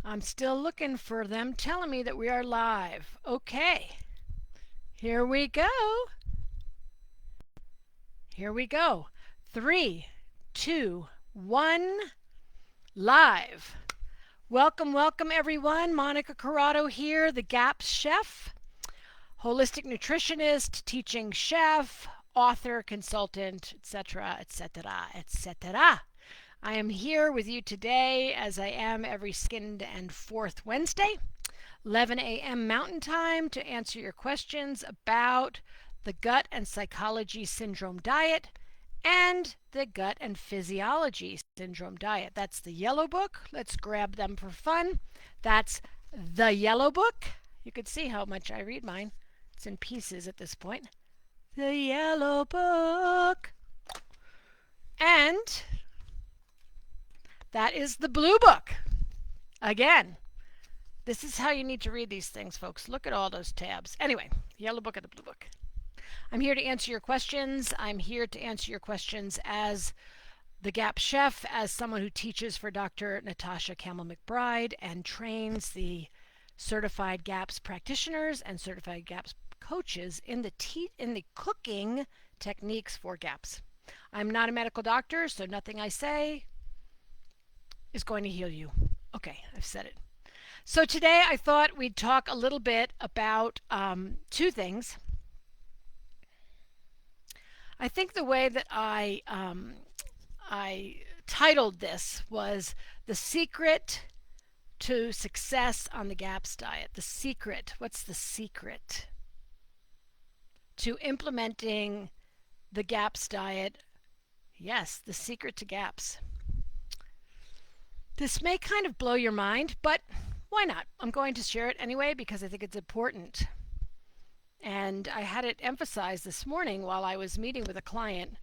I'm still looking for them telling me that we are live. Okay, here we go. Here we go. 3, 2, 1, live. Welcome, welcome everyone. Monica Corrado here, the GAPS chef, holistic nutritionist, teaching chef, author, consultant, etc., etc., etc. I am here with you today as I am every second and fourth Wednesday, 11 a.m. Mountain Time, to answer your questions about the gut and psychology syndrome diet and the gut and physiology syndrome diet. That's the yellow book. Let's grab them for fun. That's the yellow book. You can see how much I read mine. It's in pieces at this point. The yellow book. And that is the blue book. Again, this is how you need to read these things, folks. Look at all those tabs. Anyway, yellow book and the blue book. I'm here to answer your questions. I'm here to answer your questions as the GAPS chef, as someone who teaches for Dr. Natasha Campbell-McBride and trains the certified GAPS practitioners and certified GAPS coaches in the cooking techniques for GAPS. I'm not a medical doctor, so nothing I say is going to heal you. Okay, I've said it. So today I thought we'd talk a little bit about two things. I think the way that I titled this was The Secret to Success on the GAPS Diet. The secret. What's the secret to implementing the GAPS diet? Yes, the secret to GAPS. This may kind of blow your mind, but why not? I'm going to share it anyway because I think it's important. And I had it emphasized this morning while I was meeting with a client,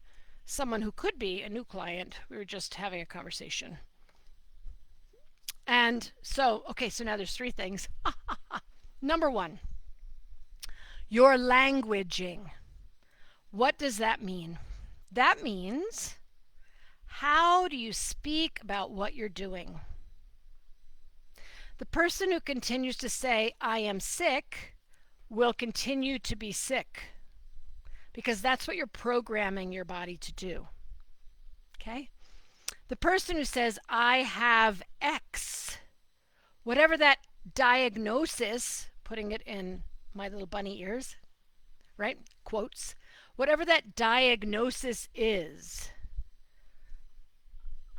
someone who could be a new client. We were just having a conversation. And so now there's three things. Number one, your languaging. What does that mean? That means, how do you speak about what you're doing? The person who continues to say, I am sick, will continue to be sick because that's what you're programming your body to do. Okay? The person who says, I have X, whatever that diagnosis, putting it in my little bunny ears, right? Quotes. Whatever that diagnosis is,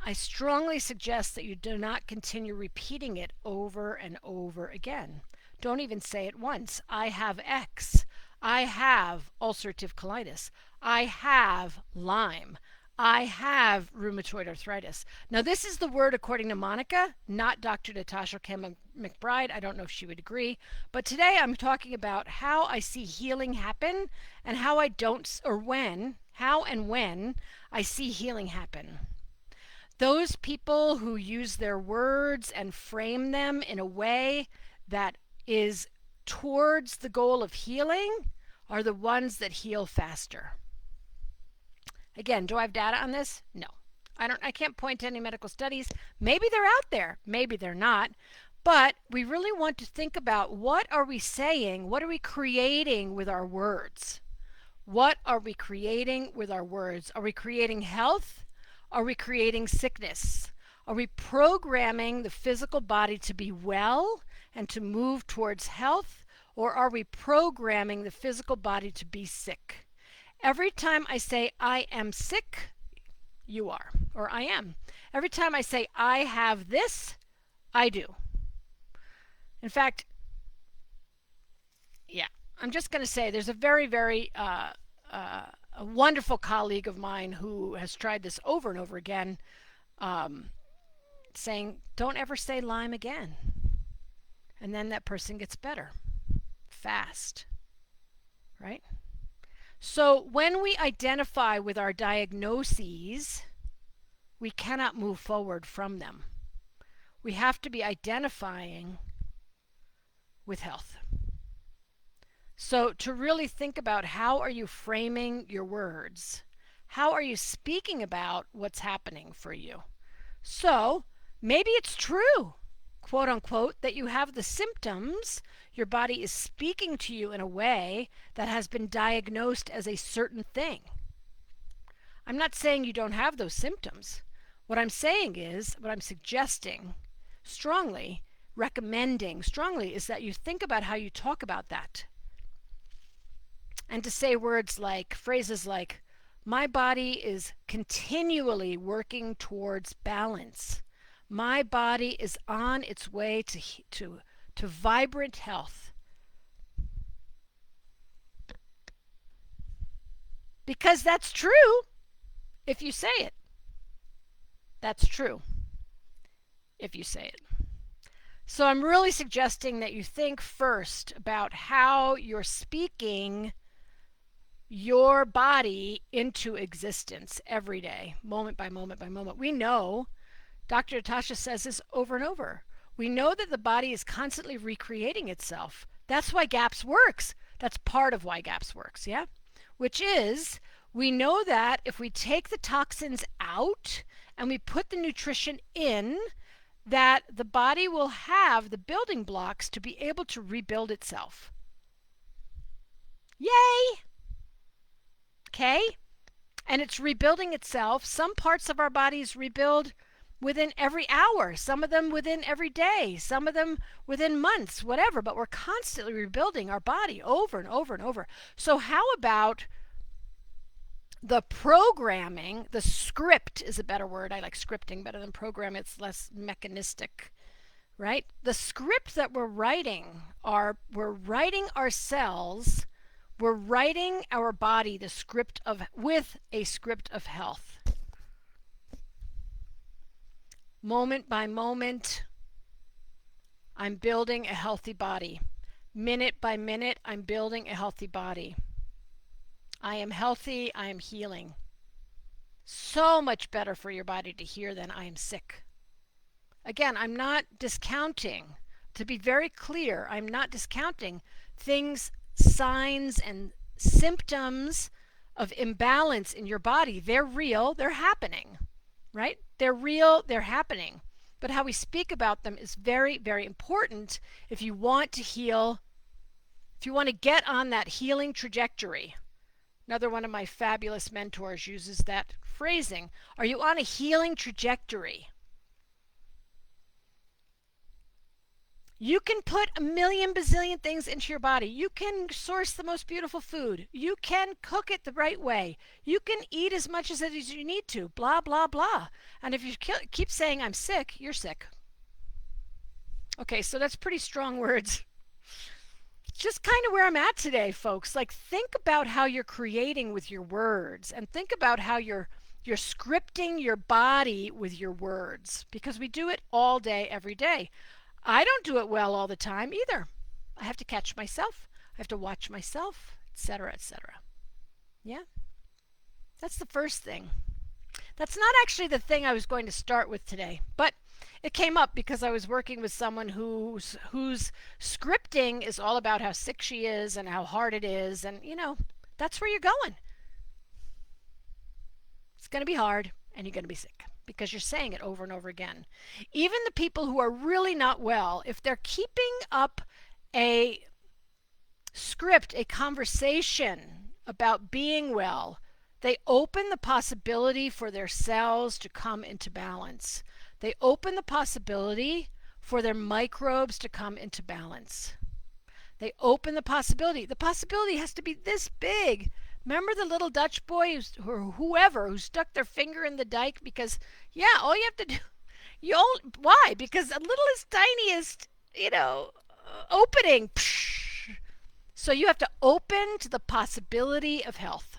I strongly suggest that you do not continue repeating it over and over again. Don't even say it once. I have X. I have ulcerative colitis. I have Lyme. I have rheumatoid arthritis. Now, this is the word according to Monica, not Dr. Natasha Campbell-McBride. I don't know if she would agree. But today I'm talking about how I see healing happen and how I don't, or when, how and when I see healing happen. Those people who use their words and frame them in a way that is towards the goal of healing are the ones that heal faster. Again, do I have data on this? No. I can't point to any medical studies. Maybe they're out there, maybe they're not. But we really want to think about, what are we saying? What are we creating with our words? What are we creating with our words? Are we creating health? Are we creating sickness? Are we programming the physical body to be well and to move towards health? Or are we programming the physical body to be sick? Every time I say I am sick, you are, or I am. Every time I say I have this, I do. In fact, I'm just going to say there's a very, very a wonderful colleague of mine who has tried this over and over again, saying, don't ever say Lyme again. And then that person gets better fast, right? So when we identify with our diagnoses, we cannot move forward from them. We have to be identifying with health. So to really think about, how are you framing your words? How are you speaking about what's happening for you? So maybe it's true. quote unquote, that you have the symptoms, your body is speaking to you in a way that has been diagnosed as a certain thing. I'm not saying you don't have those symptoms. What I'm saying is, what I'm suggesting strongly, recommending strongly, is that you think about how you talk about that. And to say words like, phrases like, my body is continually working towards balance. My body is on its way to vibrant health. Because that's true if you say it. That's true if you say it. So I'm really suggesting that you think first about how you're speaking your body into existence every day, moment by moment by moment. We know, Dr. Natasha says this over and over. We know that the body is constantly recreating itself. That's why GAPS works. That's part of why GAPS works, yeah? Which is, we know that if we take the toxins out and we put the nutrition in, that the body will have the building blocks to be able to rebuild itself. Yay! Okay? And it's rebuilding itself. Some parts of our bodies rebuild within every hour, some of them within every day, some of them within months, whatever, but we're constantly rebuilding our body over and over and over. So how about the programming, the script is a better word. I like scripting better than program. It's less mechanistic, right? The script that we're writing, we're writing ourselves, we're writing our body the script of, with a script of health. Moment by moment, I'm building a healthy body. Minute by minute, I'm building a healthy body. I am healthy, I am healing. So much better for your body to hear than I am sick. Again, I'm not discounting. To be very clear, I'm not discounting things, signs, and symptoms of imbalance in your body. They're real, they're happening, right? They're real, they're happening. But how we speak about them is very, very important if you want to heal, if you want to get on that healing trajectory. Another one of my fabulous mentors uses that phrasing. Are you on a healing trajectory? You can put a million bazillion things into your body. You can source the most beautiful food. You can cook it the right way. You can eat as much as you need to, blah, blah, blah. And if you keep saying, I'm sick, you're sick. Okay, so that's pretty strong words. Just kind of where I'm at today, folks. Like, think about how you're creating with your words, and think about how you're scripting your body with your words, because we do it all day, every day. I don't do it well all the time either. I have to catch myself. I have to watch myself, etc., etc. Yeah? That's the first thing. That's not actually the thing I was going to start with today, but it came up because I was working with someone whose scripting is all about how sick she is and how hard it is, and that's where you're going. It's going to be hard and you're going to be sick because you're saying it over and over again. Even the people who are really not well, if they're keeping up a script, a conversation about being well, they open the possibility for their cells to come into balance. They open the possibility for their microbes to come into balance. They open the possibility. The possibility has to be this big. Remember the little Dutch boy or whoever who stuck their finger in the dike? Because, all you have to do, why? Because the littlest, tiniest, opening. So you have to open to the possibility of health.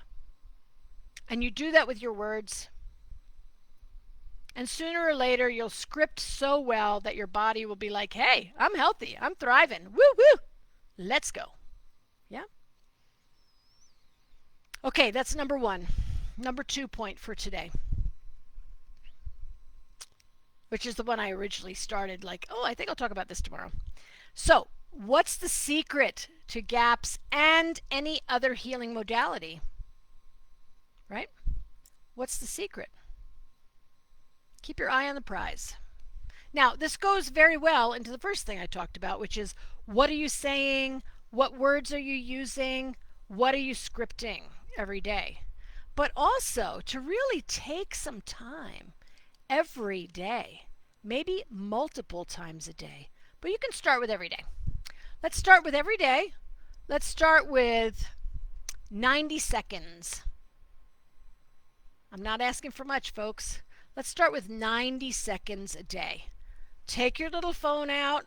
And you do that with your words. And sooner or later, you'll script so well that your body will be like, hey, I'm healthy. I'm thriving. Woo, woo. Let's go. Yeah? Okay, that's number one. Number 2 point for today, which is the one I originally started like, I think I'll talk about this tomorrow. So, what's the secret to GAPS and any other healing modality? Right? What's the secret? Keep your eye on the prize. Now, this goes very well into the first thing I talked about, which is what are you saying? What words are you using? What are you scripting every day? But also to really take some time every day, maybe multiple times a day. But you can start with every day. Let's start with every day. Let's start with 90 seconds. I'm not asking for much, folks. Let's start with 90 seconds a day. Take your little phone out.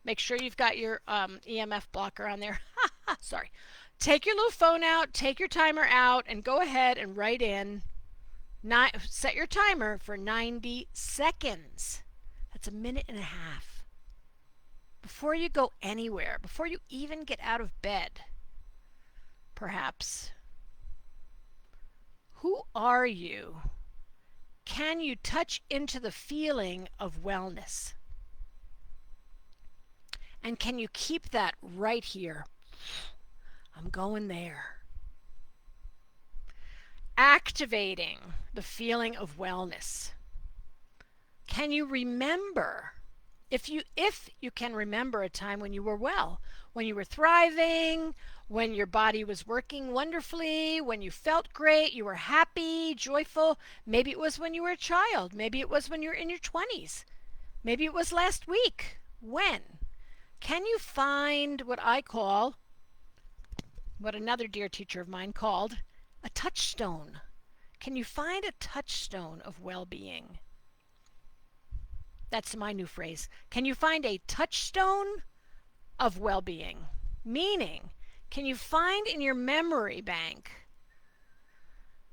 Make sure you've got your EMF blocker on there. Sorry. Take your little phone out, take your timer out, and go ahead and write in. Set your timer for 90 seconds. That's a minute and a half. Before you go anywhere, before you even get out of bed, perhaps. Who are you? Can you touch into the feeling of wellness? And can you keep that right here? I'm going there. Activating the feeling of wellness. Can you remember, if you can remember a time when you were well, when you were thriving, when your body was working wonderfully, when you felt great, you were happy, joyful. Maybe it was when you were a child. Maybe it was when you were in your 20s. Maybe it was last week. When? Can you find what I call, what another dear teacher of mine called, a touchstone? Can you find a touchstone of well-being? That's my new phrase. Can you find a touchstone of well-being? Meaning, can you find in your memory bank,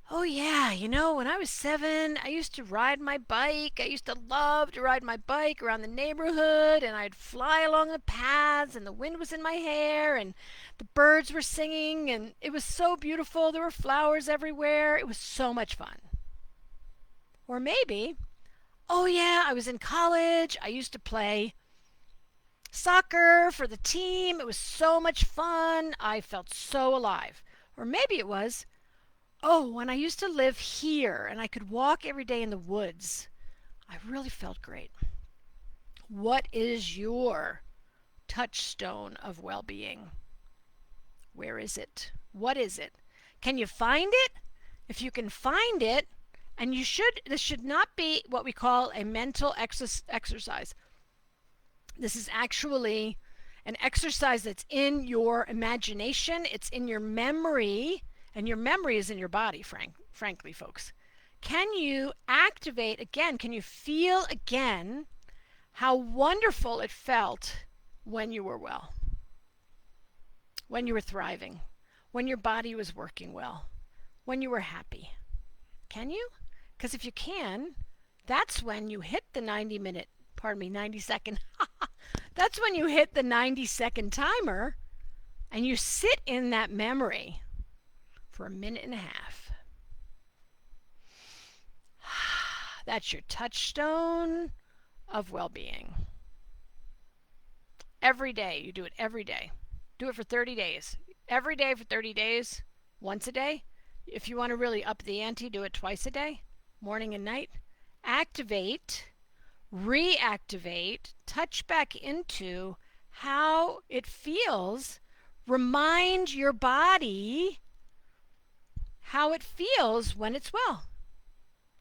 oh yeah, when I was 7, I used to ride my bike. I used to love to ride my bike around the neighborhood, and I'd fly along the paths, and the wind was in my hair, and the birds were singing, and it was so beautiful. There were flowers everywhere. It was so much fun. Or maybe, oh yeah, I was in college. I used to play soccer for the team. It was so much fun. I felt so alive. Or maybe it was, oh, when I used to live here and I could walk every day in the woods, I really felt great. What is your touchstone of well-being? Where is it? What is it? Can you find it? If you can find it, and this should not be what we call a mental exercise. This is actually an exercise that's in your imagination. It's in your memory. And your memory is in your body, frankly, folks. Can you activate again? Can you feel again how wonderful it felt when you were well? When you were thriving? When your body was working well? When you were happy? Can you? Because if you can, that's when you hit the 90 second. That's when you hit the 90-second timer and you sit in that memory for a minute and a half. That's your touchstone of well-being. Every day, you do it every day. Do it for 30 days. Every day for 30 days, once a day. If you want to really up the ante, do it twice a day, morning and night. Activate, reactivate, touch back into how it feels. Remind your body how it feels when it's well.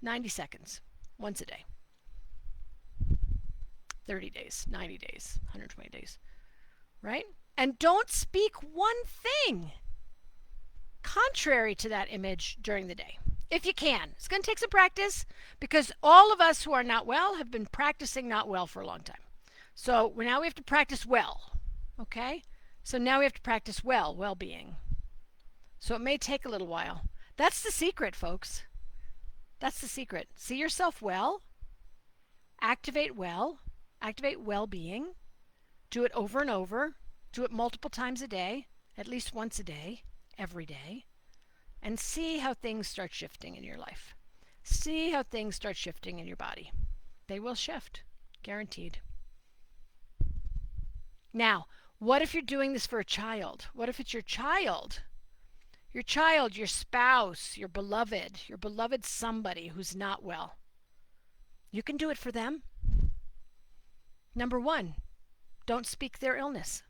90 seconds, once a day. 30 days, 90 days, 120 days, right? And don't speak one thing contrary to that image during the day, if you can. It's going to take some practice because all of us who are not well have been practicing not well for a long time. So now we have to practice well, okay? So now we have to practice well-being. So it may take a little while. That's the secret, folks. That's the secret. See yourself well. Activate well-being. Do it over and over. Do it multiple times a day, at least once a day, every day. And see how things start shifting in your life. See how things start shifting in your body. They will shift, guaranteed. Now, what if you're doing this for a child? What if it's your child? Your child, your spouse, your beloved somebody who's not well. You can do it for them. Number one, don't speak their illness.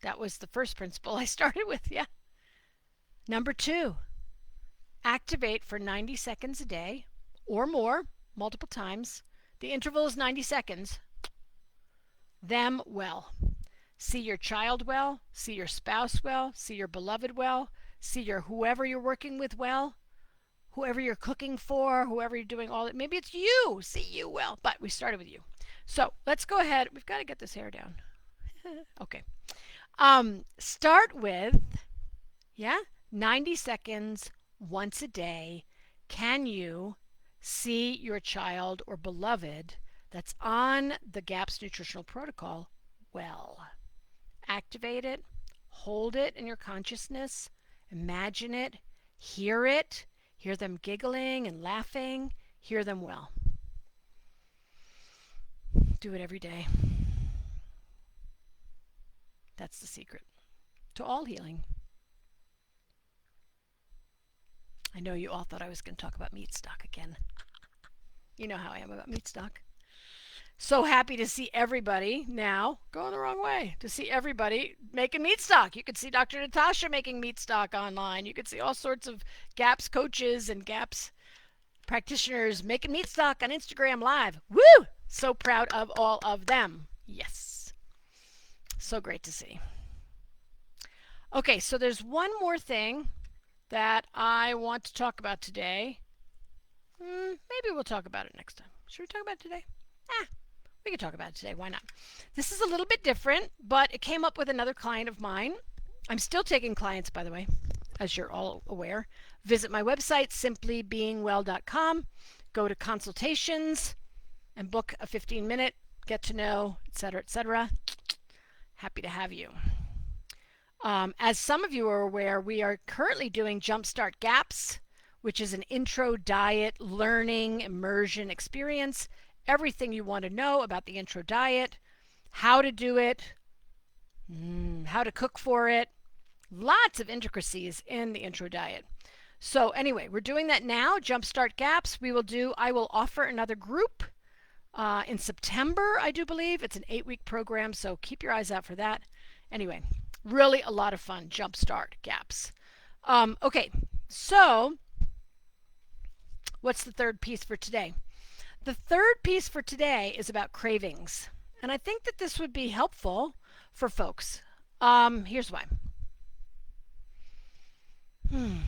That was the first principle I started with, yeah. Number two, activate for 90 seconds a day or more, multiple times. The interval is 90 seconds. Them well. See your child well, see your spouse well, see your beloved well, see your whoever you're working with well, whoever you're cooking for, whoever you're doing all that. Maybe it's you, see you well, but we started with you. So let's go ahead. We've got to get this hair down. Okay. Start with, 90 seconds once a day. Can you see your child or beloved that's on the GAPS nutritional protocol well? Activate it, hold it in your consciousness, imagine it, hear them giggling and laughing, hear them well. Do it every day. That's the secret to all healing. I know you all thought I was going to talk about meat stock again. You know how I am about meat stock. So happy to see everybody now going the wrong way, to see everybody making meat stock. You could see Dr. Natasha making meat stock online. You could see all sorts of GAPS coaches and GAPS practitioners making meat stock on Instagram Live. Woo! So proud of all of them. Yes. So great to see. Okay, so there's one more thing that I want to talk about today. Maybe we'll talk about it next time. Should we talk about it today? We can talk about it today. Why not? This is a little bit different, but it came up with another client of mine. I'm still taking clients, by the way, as you're all aware. Visit my website, simplybeingwell.com. Go to consultations and book a 15-minute, get to know, etc., etc. Happy to have you. As some of you are aware, we are currently doing Jumpstart GAPS, which is an intro diet learning immersion experience. Everything you want to know about the intro diet, how to do it, how to cook for it, lots of intricacies in the intro diet. So anyway, we're doing that now, Jumpstart GAPS. I will offer another group in September, I do believe. It's an 8-week program, so keep your eyes out for that. Anyway, really a lot of fun, Jumpstart GAPS. Okay, so what's the third piece for today? The third piece for today is about cravings. And I think that this would be helpful for folks. Here's why.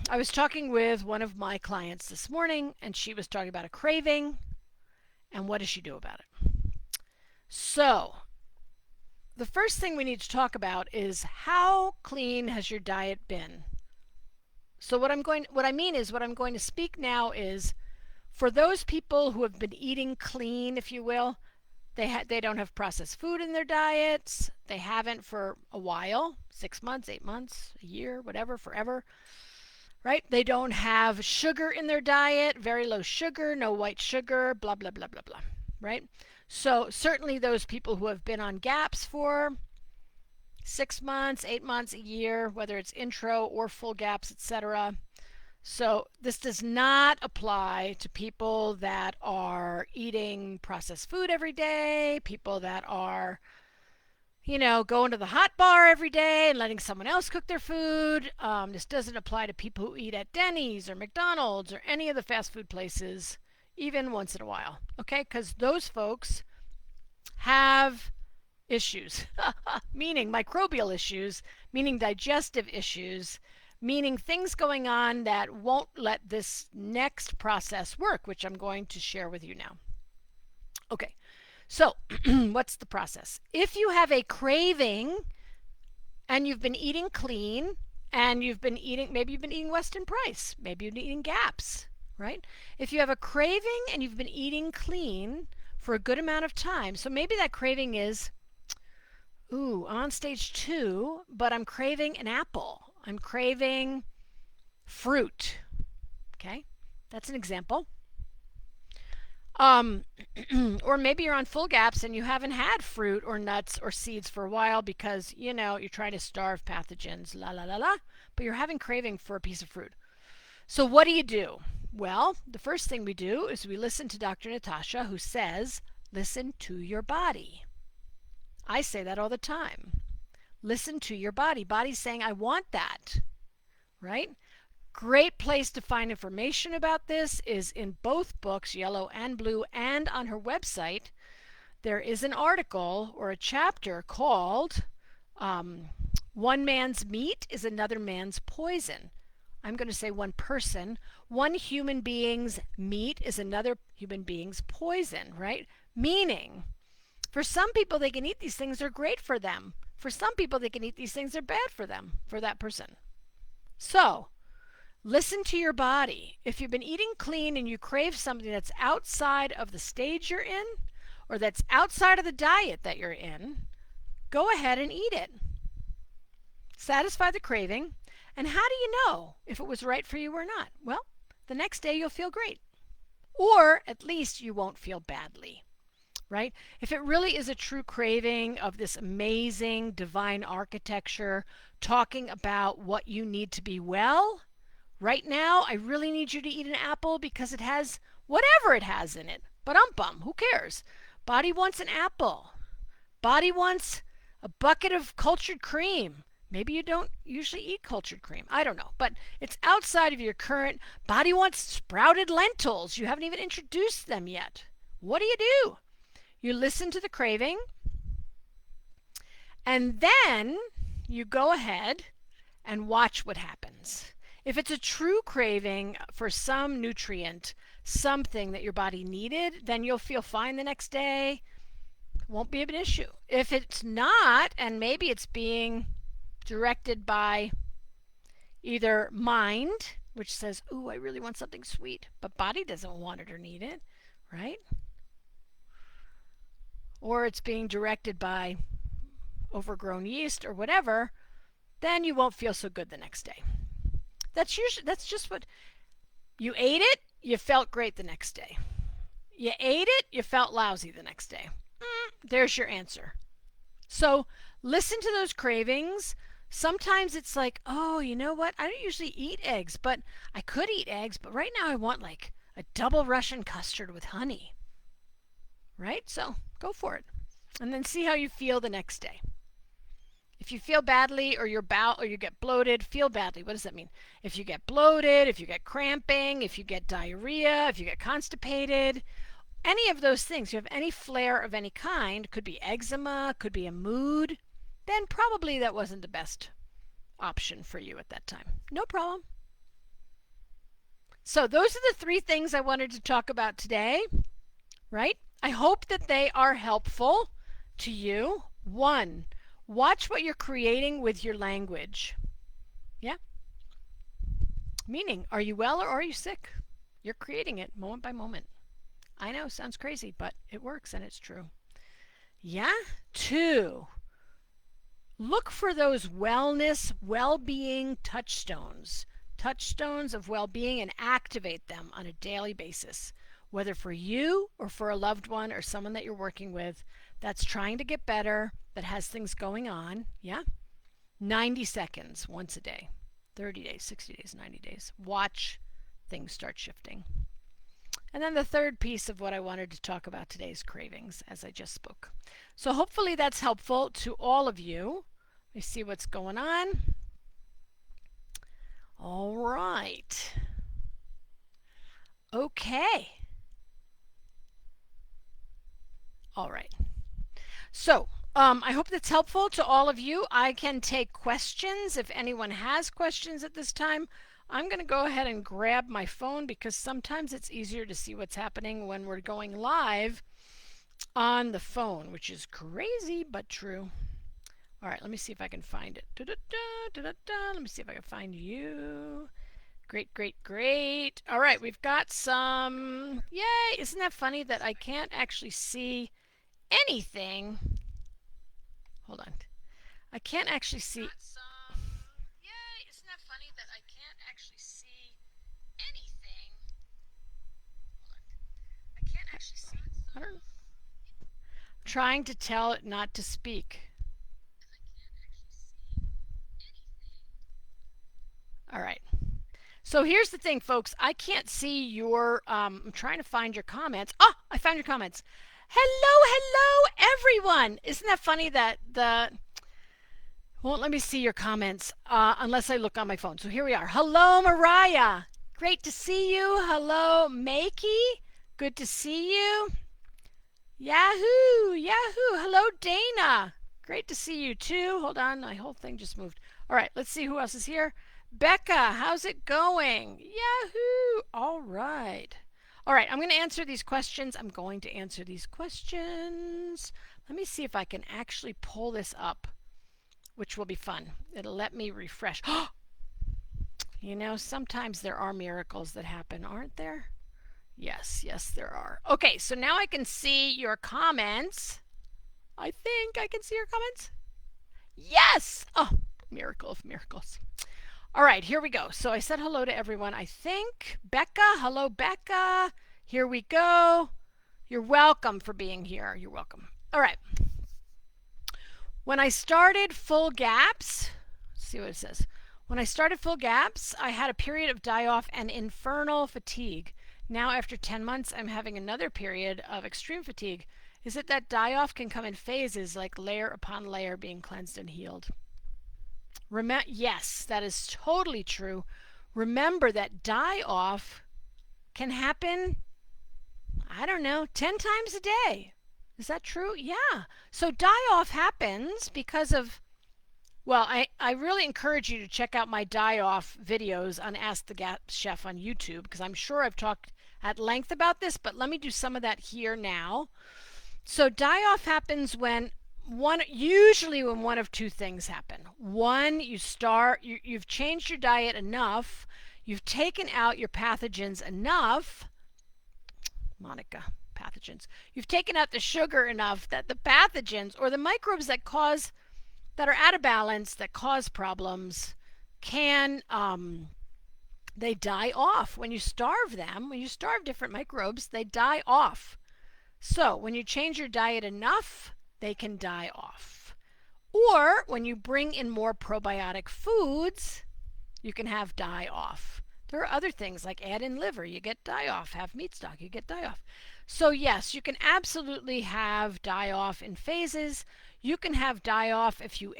I was talking with one of my clients this morning, and she was talking about a craving, and what does she do about it? So, the first thing we need to talk about is how clean has your diet been? So what I'm going to speak now is for those people who have been eating clean, if you will. They don't have processed food in their diets. They haven't for a while, 6 months, 8 months, a year, whatever, forever. Right? They don't have sugar in their diet, very low sugar, no white sugar, blah, blah, blah, blah, blah. Right? So certainly those people who have been on GAPS for 6 months, 8 months, a year, whether it's intro or full GAPS, etc. So this does not apply to people that are eating processed food every day, people that are, going to the hot bar every day and letting someone else cook their food. This doesn't apply to people who eat at Denny's or McDonald's or any of the fast food places, even once in a while, okay? Because those folks have issues, meaning microbial issues, meaning digestive issues, meaning things going on that won't let this next process work, which I'm going to share with you now. Okay, so what's the process? If you have a craving and you've been eating clean and maybe you've been eating Weston Price, maybe you've been eating GAPS, right? If you have a craving and you've been eating clean for a good amount of time, so maybe that craving is, I'm on stage 2, but I'm craving an apple. I'm craving fruit. Okay, that's an example. Or maybe you're on full GAPS and you haven't had fruit or nuts or seeds for a while because, you're trying to starve pathogens, but you're having craving for a piece of fruit. So what do you do? Well, the first thing we do is we listen to Dr. Natasha, who says, listen to your body. I say that all the time. Listen to your body. Body's saying, I want that, right? Great place to find information about this is in both books, Yellow and Blue, and on her website. There is an article or a chapter called One Man's Meat is Another Man's Poison. I'm going to say one person. One human being's meat is another human being's poison, right? Meaning, for some people, they can eat these things, they're great for them. For some people, they can eat these things, they're bad for them, for that person. So, listen to your body. If you've been eating clean and you crave something that's outside of the stage you're in, or that's outside of the diet that you're in, go ahead and eat it. Satisfy the craving. And how do you know if it was right for you or not? Well, the next day you'll feel great. Or at least you won't feel badly, right? If it really is a true craving of this amazing divine architecture, talking about what you need to be well, right now I really need you to eat an apple because it has whatever it has in it. But who cares? Body wants an apple. Body wants a bucket of cultured cream. Maybe you don't usually eat cultured cream. I don't know. But it's outside of your current. Body wants sprouted lentils. You haven't even introduced them yet. What do? You listen to the craving. And then you go ahead and watch what happens. If it's a true craving for some nutrient, something that your body needed, then you'll feel fine the next day. Won't be an issue. If it's not, and maybe it's being directed by either mind, which says, ooh, I really want something sweet, but body doesn't want it or need it, right? Or it's being directed by overgrown yeast or whatever, then you won't feel so good the next day. That's just what you ate it, you felt great the next day. You ate it, you felt lousy the next day. There's your answer. So listen to those cravings. Sometimes it's like, oh, you know what? I don't usually eat eggs, but I could eat eggs, but right now I want like a double Russian custard with honey. Right? So go for it. And then see how you feel the next day. If you feel badly or you get bloated, feel badly. What does that mean? If you get bloated, if you get cramping, if you get diarrhea, if you get constipated, any of those things, you have any flare of any kind, could be eczema, could be a mood, then probably that wasn't the best option for you at that time. No problem. So those are the 3 things I wanted to talk about today, right? I hope that they are helpful to you. 1, watch what you're creating with your language. Yeah? Meaning, are you well or are you sick? You're creating it moment by moment. I know, sounds crazy, but it works and it's true. Yeah? 2, look for those wellness, well-being touchstones of well-being, and activate them on a daily basis, whether for you or for a loved one or someone that you're working with that's trying to get better, that has things going on. Yeah? 90 seconds once a day, 30 days, 60 days, 90 days. Watch things start shifting. And then the third piece of what I wanted to talk about today is cravings, as I just spoke. So hopefully that's helpful to all of you. Let me see what's going on. All right. Okay. All right. So I hope that's helpful to all of you. I can take questions if anyone has questions at this time. I'm going to go ahead and grab my phone because sometimes it's easier to see what's happening when we're going live on the phone, which is crazy but true. All right, let me see if I can find it. Let me see if I can find you. Great, great, great. All right, we've got some. Yay! Isn't that funny that I can't actually see anything? Hold on. I can't actually see. Yay! Isn't that funny that I can't actually see anything? Hold on. I can't actually see. I don't know. I'm trying to tell it not to speak. All right. So here's the thing, folks. I can't see your, I'm trying to find your comments. Ah, I found your comments. Hello, everyone. Isn't that funny that the won't let me see your comments unless I look on my phone. So here we are. Hello, Mariah. Great to see you. Hello, Makey. Good to see you. Yahoo! Yahoo! Hello, Dana. Great to see you too. Hold on, my whole thing just moved. All right, let's see who else is here. Becca, how's it going? Yahoo! All right. All right, I'm going to answer these questions. Let me see if I can actually pull this up, which will be fun. It'll let me refresh. You know, sometimes there are miracles that happen, aren't there? Yes, yes, there are. Okay, so now I can see your comments. I think I can see your comments. Yes! Oh, miracle of miracles. All right, here we go. So I said hello to everyone, I think. Becca, hello, Becca. Here we go. You're welcome for being here. You're welcome. All right. When I started full gaps, let's see what it says. When I started full gaps, I had a period of die-off and infernal fatigue. Now, after 10 months, I'm having another period of extreme fatigue. Is it that die-off can come in phases, like layer upon layer being cleansed and healed? Yes, that is totally true. Remember that die-off can happen, I don't know, 10 times a day. Is that true? Yeah. So die-off happens because of, well, I really encourage you to check out my die-off videos on Ask the Gap Chef on YouTube, because I'm sure I've talked at length about this, but let me do some of that here now. So die-off happens when usually when one of two things happen. One, you've changed your diet enough, you've taken out your pathogens enough, Monica, pathogens. You've taken out the sugar enough that the pathogens or the microbes that are out of balance, that cause problems, can they die off. When you starve them, when you starve different microbes, they die off. So when you change your diet enough, they can die off. Or when you bring in more probiotic foods, you can have die off. There are other things like add in liver, you get die off. Have meat stock, you get die off. So yes, you can absolutely have die off in phases. You can have die off if you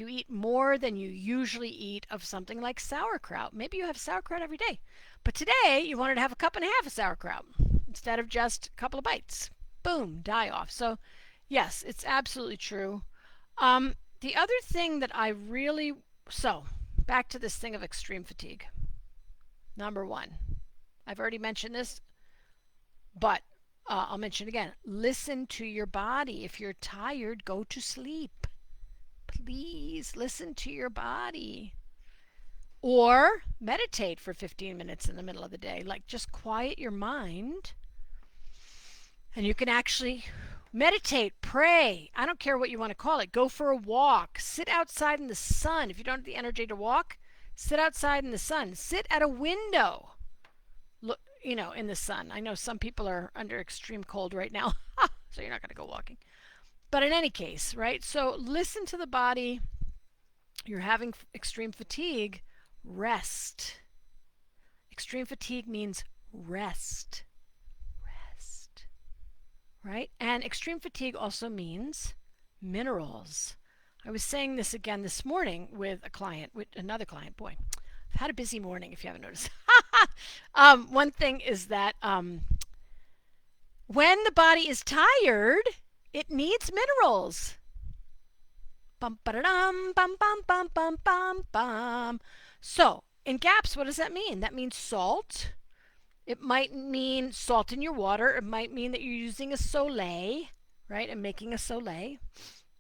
eat more than you usually eat of something like sauerkraut. Maybe you have sauerkraut every day, but today you wanted to have a cup and a half of sauerkraut instead of just a couple of bites. Boom, die off. So yes, it's absolutely true. The other thing that so back to this thing of extreme fatigue. Number one, I've already mentioned this, but I'll mention it again. Listen to your body. If you're tired, go to sleep. Please listen to your body. Or meditate for 15 minutes in the middle of the day. Like, just quiet your mind. And you can actually meditate, pray. I don't care what you want to call it. Go for a walk. Sit outside in the sun. If you don't have the energy to walk, sit outside in the sun. Sit at a window. Look, in the sun. I know some people are under extreme cold right now, so you're not going to go walking. But in any case, right? So listen to the body. You're having extreme fatigue. Rest. Extreme fatigue means rest. Rest. Right? And extreme fatigue also means minerals. I was saying this again this morning with another client. Boy, I've had a busy morning if you haven't noticed. One thing is that when the body is tired, it needs minerals. Bum ba dum bum bum bum bum bum bum. So in GAPS, what does that mean? That means salt. It might mean salt in your water. It might mean that you're using a Soleil, right? And making a Soleil.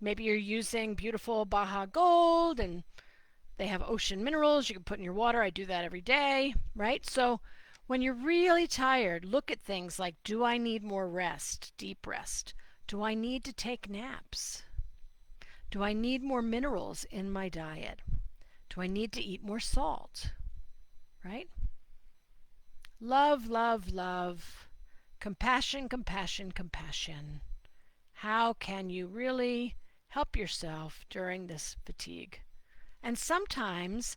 Maybe you're using beautiful Baja Gold and they have ocean minerals you can put in your water. I do that every day, right? So when you're really tired, look at things like, do I need more rest, deep rest? Do I need to take naps? Do I need more minerals in my diet? Do I need to eat more salt? Right? Love, love, love. Compassion, compassion, compassion. How can you really help yourself during this fatigue? And sometimes,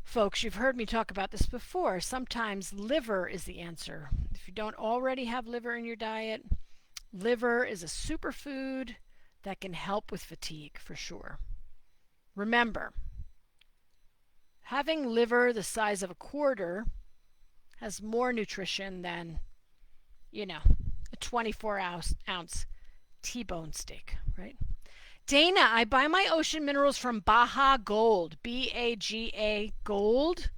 folks, you've heard me talk about this before, sometimes liver is the answer. If you don't already have liver in your diet, Liver is a superfood that can help with fatigue for sure. Remember, having liver the size of a quarter has more nutrition than, a 24-ounce T-bone steak, right? Dana, I buy my ocean minerals from Baja Gold, Baga Gold,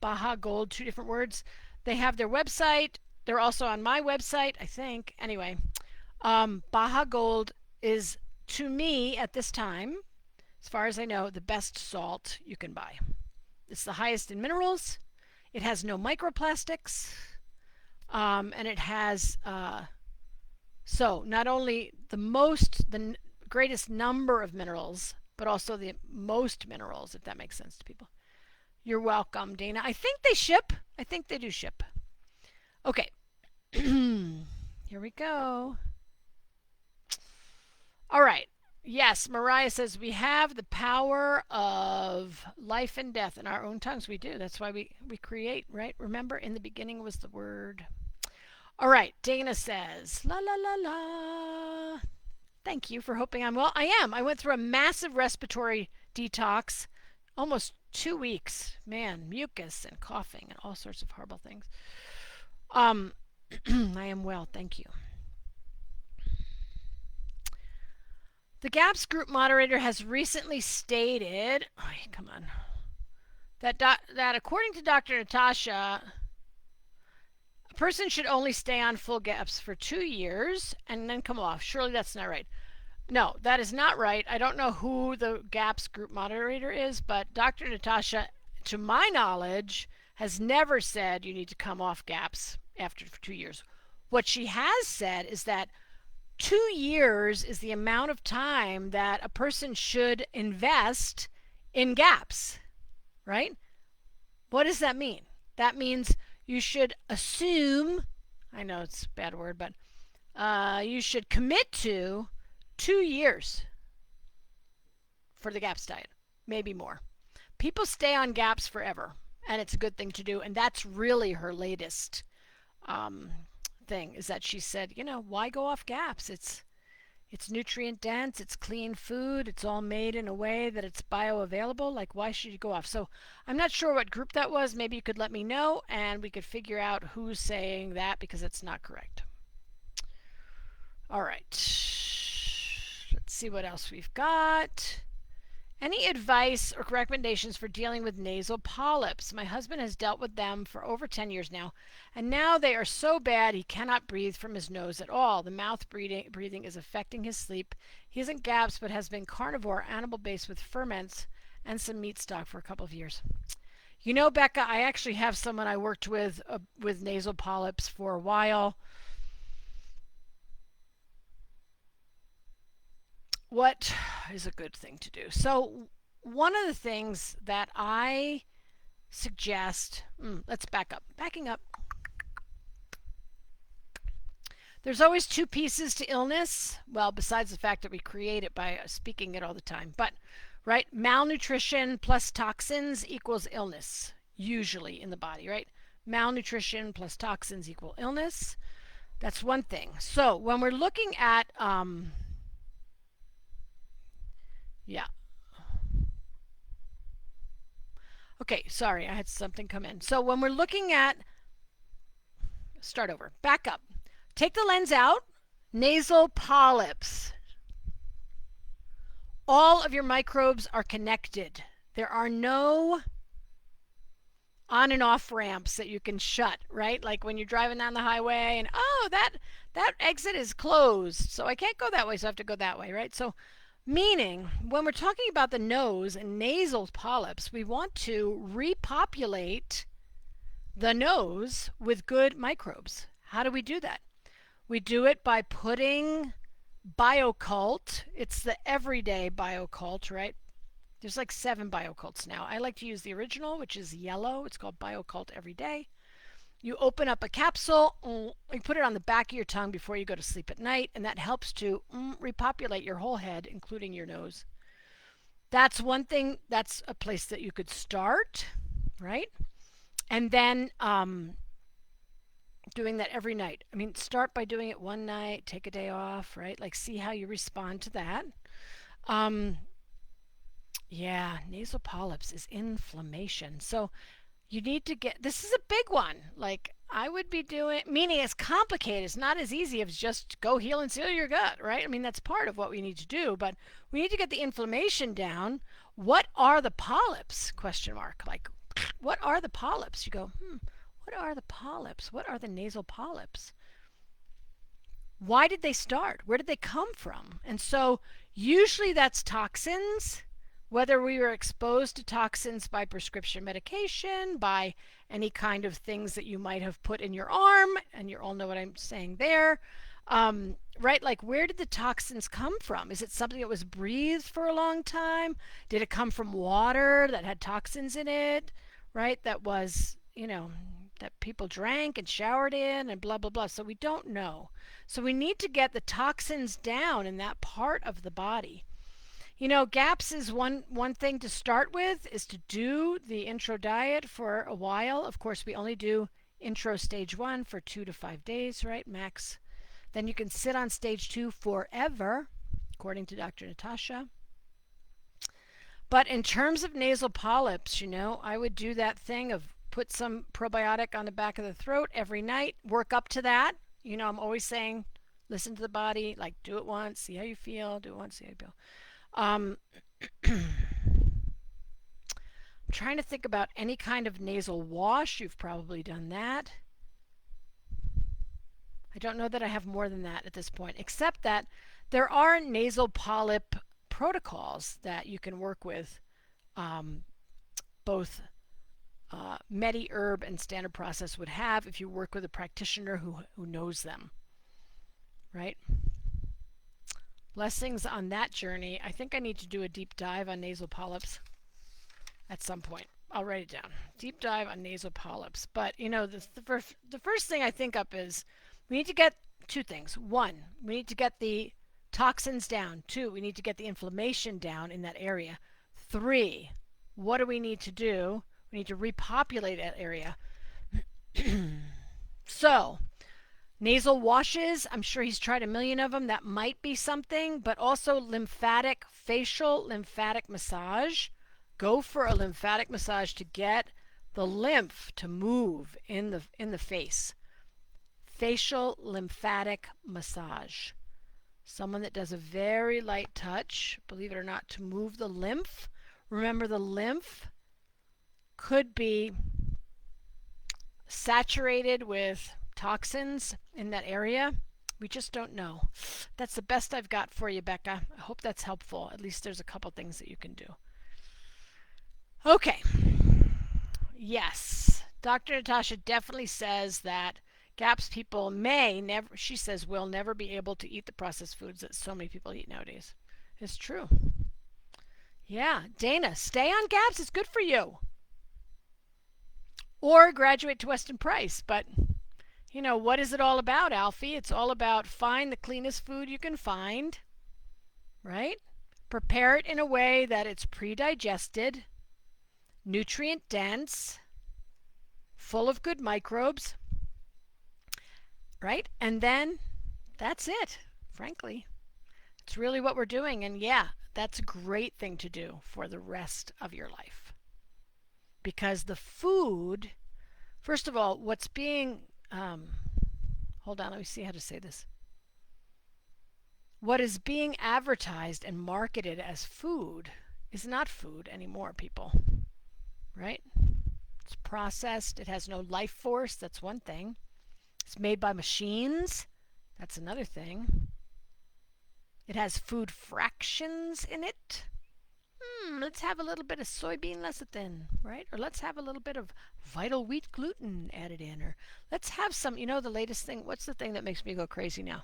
Baja Gold, two different words. They have their website. They're also on my website, I think. Anyway, Baja Gold is, to me, at this time, as far as I know, the best salt you can buy. It's the highest in minerals. It has no microplastics. And it has, so not only the greatest number of minerals, but also the most minerals, if that makes sense to people. You're welcome, Dana. I think they ship. I think they do ship. Okay. Here we go. All right. Yes, Mariah says we have the power of life and death in our own tongues. We do. That's why we create, right? Remember, in the beginning was the word. All right. Dana says, la, la, la, la. Thank you for hoping I'm well. I am. I went through a massive respiratory detox, almost 2 weeks. Man, mucus and coughing and all sorts of horrible things. I am well. Thank you. The GAPS group moderator has recently stated, come on, that according to Dr. Natasha, a person should only stay on full GAPS for 2 years and then come off. Surely that's not right. No, that is not right. I don't know who the GAPS group moderator is, but Dr. Natasha, to my knowledge, has never said you need to come off GAPS after 2 years. What she has said is that 2 years is the amount of time that a person should invest in GAPS, right? What does that mean? That means you should assume, I know it's a bad word, but you should commit to 2 years for the GAPS diet, maybe more. People stay on GAPS forever, and it's a good thing to do, and that's really her latest thing, is that she said, why go off GAPS? It's nutrient dense, it's clean food, it's all made in a way that it's bioavailable. Like, why should you go off? So I'm not sure what group that was. Maybe you could let me know and we could figure out who's saying that, because it's not correct. All right. Let's see what else we've got. Any advice or recommendations for dealing with nasal polyps? My husband has dealt with them for over 10 years now, and now they are so bad he cannot breathe from his nose at all. The mouth breathing is affecting his sleep. He isn't GAPS, but has been carnivore, animal-based with ferments and some meat stock for a couple of years. Becca, I actually have someone I worked with nasal polyps for a while. What is a good thing to do? So one of the things that I suggest, let's back up. Backing up. There's always 2 pieces to illness. Well, besides the fact that we create it by speaking it all the time. But, right, malnutrition plus toxins equals illness, usually in the body, right? Malnutrition plus toxins equal illness. That's one thing. So when we're looking at okay, sorry, I had something come in. So when we're looking at, start over, back up. Take the lens out, nasal polyps. All of your microbes are connected. There are no on and off ramps that you can shut, right? Like when you're driving down the highway and, that exit is closed, so I can't go that way, so I have to go that way, right? So meaning, when we're talking about the nose and nasal polyps, we want to repopulate the nose with good microbes. How do we do that? We do it by putting BioCult. It's the everyday BioCult, right? There's like 7 BioCults now. I like to use the original, which is yellow. It's called BioCult Everyday. You open up a capsule, you put it on the back of your tongue before you go to sleep at night, and that helps to repopulate your whole head, including your nose. That's one thing. That's a place that you could start, right? And then doing that every night. I mean, start by doing it one night, take a day off, right? Like, see how you respond to that. Um, yeah, nasal polyps is inflammation. So you need to get, this is a big one. Like, I would be doing, meaning it's complicated. It's not as easy as just go heal and seal your gut, right? I mean, that's part of what we need to do, but we need to get the inflammation down. What are the polyps? Question mark. Like, what are the polyps? You go, what are the polyps? What are the nasal polyps? Why did they start? Where did they come from? And so usually that's toxins, whether we were exposed to toxins by prescription medication, by any kind of things that you might have put in your arm, and you all know what I'm saying there, right? Like, where did the toxins come from? Is it something that was breathed for a long time? Did it come from water that had toxins in it, right? That was, that people drank and showered in and blah, blah, blah. So we don't know. So we need to get the toxins down in that part of the body. GAPS is one thing to start with, is to do the intro diet for a while. Of course, we only do intro stage 1 for 2 to 5 days, right, max. Then you can sit on stage 2 forever, according to Dr. Natasha. But in terms of nasal polyps, I would do that thing of put some probiotic on the back of the throat every night, work up to that. I'm always saying, listen to the body, like, do it once, see how you feel, do it once, see how you feel. I'm trying to think about any kind of nasal wash. You've probably done that. I don't know that I have more than that at this point, except that there are nasal polyp protocols that you can work with, both Medi-Herb and Standard Process would have if you work with a practitioner who knows them, right? Blessings on that journey. I think I need to do a deep dive on nasal polyps at some point. I'll write it down. Deep dive on nasal polyps. But, the first thing I think up is we need to get two things. One, we need to get the toxins down. Two, we need to get the inflammation down in that area. Three, what do we need to do? We need to repopulate that area. So, nasal washes, I'm sure he's tried a million of them. That might be something, but also facial lymphatic massage. Go for a lymphatic massage to get the lymph to move in the face. Facial lymphatic massage. Someone that does a very light touch, believe it or not, to move the lymph. Remember, the lymph could be saturated with toxins in that area. We just don't know. That's the best I've got for you, Becca. I hope that's helpful. At least there's a couple things that you can do. Okay. Yes. Dr. Natasha definitely says that GAPS people will never be able to eat the processed foods that so many people eat nowadays. It's true. Yeah. Dana, stay on GAPS. It's good for you. Or graduate to Weston Price. But, what is it all about, Alfie? It's all about find the cleanest food you can find, right? Prepare it in a way that it's pre-digested, nutrient dense, full of good microbes, right? And then that's it, frankly. It's really what we're doing. And yeah, that's a great thing to do for the rest of your life. Because the food, first of all, what's being, hold on, let me see how to say this. What is being advertised and marketed as food is not food anymore, people. Right? It's processed. It has no life force. That's one thing. It's made by machines. That's another thing. It has food fractions in it. Let's have a little bit of soybean lecithin, right? Or let's have a little bit of vital wheat gluten added in. Or let's have some, the latest thing. What's the thing that makes me go crazy now?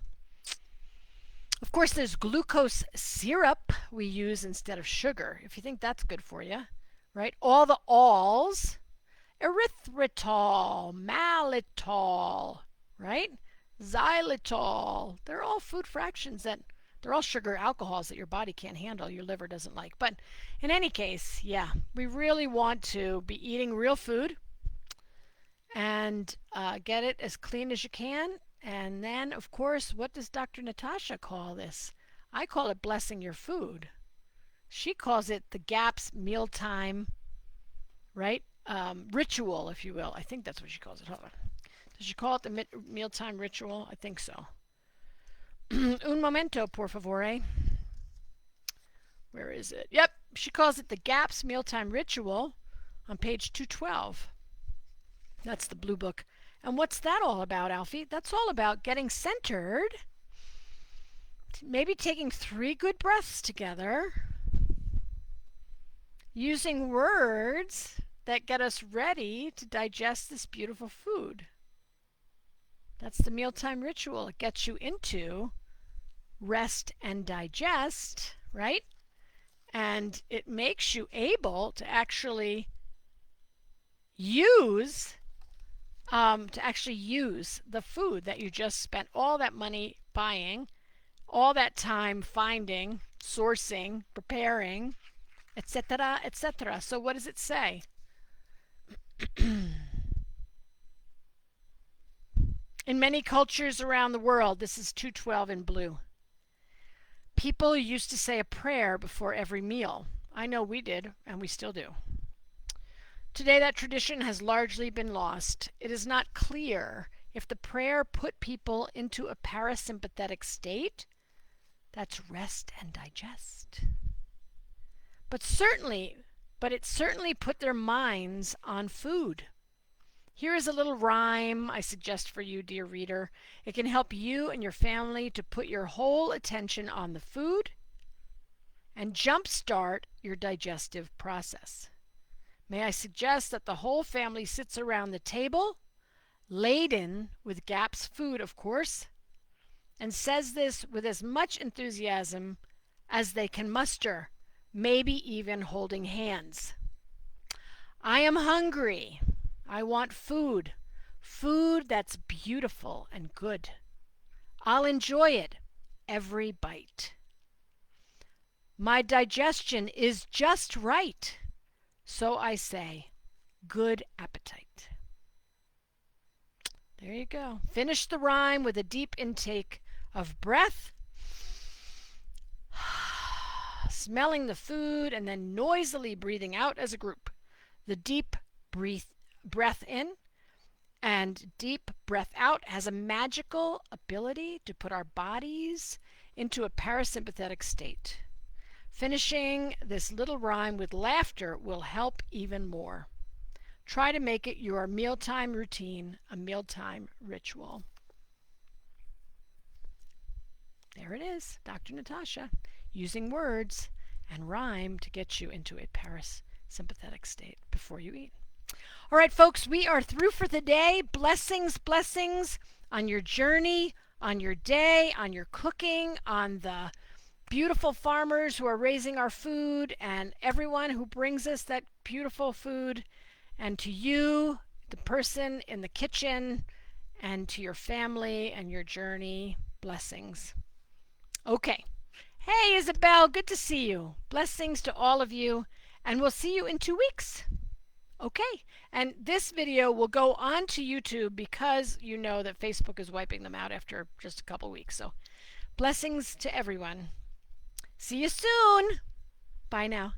Of course, there's glucose syrup we use instead of sugar, if you think that's good for you, right? All the alls, erythritol, malitol, right? Xylitol. They're all food fractions they're all sugar alcohols that your body can't handle, your liver doesn't like. But in any case, yeah, we really want to be eating real food and get it as clean as you can. And then, of course, what does Dr. Natasha call this? I call it blessing your food. She calls it the GAPS mealtime, right? Ritual, if you will. I think that's what she calls it. Hold on. Does she call it the mealtime ritual? I think so. Un momento, por favore. Where is it? Yep, she calls it the GAPS mealtime ritual on page 212. That's the blue book. And what's that all about, Alfie? That's all about getting centered, maybe taking 3 good breaths together, using words that get us ready to digest this beautiful food. That's the mealtime ritual. It gets you into rest and digest, right? And it makes you able to actually use the food that you just spent all that money buying, all that time finding, sourcing, preparing, etc., etc. So what does it say? In many cultures around the world, this is 212 in blue, people used to say a prayer before every meal. I know we did, and we still do. Today, that tradition has largely been lost. It is not clear if the prayer put people into a parasympathetic state, that's rest and digest. But it certainly put their minds on food. Here is a little rhyme I suggest for you, dear reader. It can help you and your family to put your whole attention on the food and jumpstart your digestive process. May I suggest that the whole family sits around the table, laden with GAPS food, of course, and says this with as much enthusiasm as they can muster, maybe even holding hands. I am hungry. I want food. Food that's beautiful and good. I'll enjoy it, every bite. My digestion is just right. So I say, good appetite. There you go. Finish the rhyme with a deep intake of breath, smelling the food, and then noisily breathing out as a group. The deep breath in and deep breath out has a magical ability to put our bodies into a parasympathetic state. Finishing this little rhyme with laughter will help even more. Try to make it your mealtime routine, a mealtime ritual. There it is, Dr. Natasha, using words and rhyme to get you into a parasympathetic state before you eat. All right, folks, we are through for the day. Blessings, blessings on your journey, on your day, on your cooking, on the beautiful farmers who are raising our food, and everyone who brings us that beautiful food, and to you, the person in the kitchen, and to your family and your journey. Blessings. Okay. Hey, Isabel, good to see you. Blessings to all of you, and we'll see you in 2 weeks. Okay, and this video will go on to YouTube because you know that Facebook is wiping them out after just a couple weeks. So blessings to everyone. See you soon. Bye now.